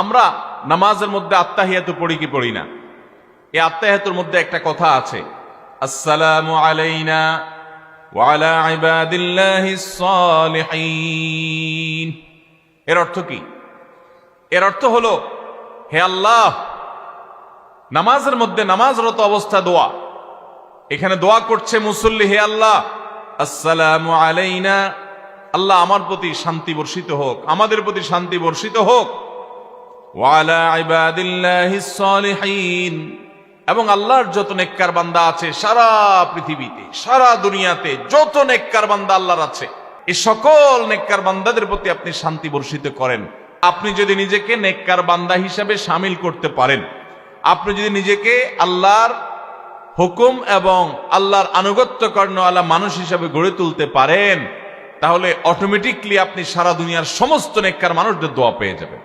আমরা নামাজের মধ্যে আত্তাহিয়াতু পড়ি কি পড়ি না? এই আত্তাহিয়াতুর মধ্যে একটা কথা আছে, আসসালামু আলাইনা ওয়া আলা ইবাদিল্লাহিস সালিহিন। এর অর্থ কি? এর অর্থ হলো, হে আল্লাহ, নামাজের মধ্যে নামাজরত অবস্থা দোয়া, এখানে দোয়া করছে মুসল্লি, হে আল্লাহ আসসালামু আলাইনা, আল্লাহ আমার প্রতি শান্তি বর্ষিত হোক, আমাদের প্রতি শান্তি বর্ষিত হোক, ওয়া আলা ইবাদিল্লাহিস সালিহিন, এবং আল্লাহর যত নেককার বান্দা আছে সারা পৃথিবীতে, সারা দুনিয়াতে যত নেককার বান্দা আল্লাহর আছে, এই সকল নেককার বান্দাদের প্রতি আপনি শান্তি বর্ষিত করেন। আপনি যদি নিজেকে নেককার বান্দা হিসাবে শামিল করতে পারেন, আপনি যদি নিজেকে আল্লাহর হুকুম এবং আল্লাহর আনুগত্য কর্ণওয়ালা মানুষ হিসাবে গড়ে তুলতে পারেন, তাহলে অটোমেটিকলি আপনি সারা দুনিয়ার সমস্ত নেককার মানুষদের দোয়া পেয়ে যাবেন।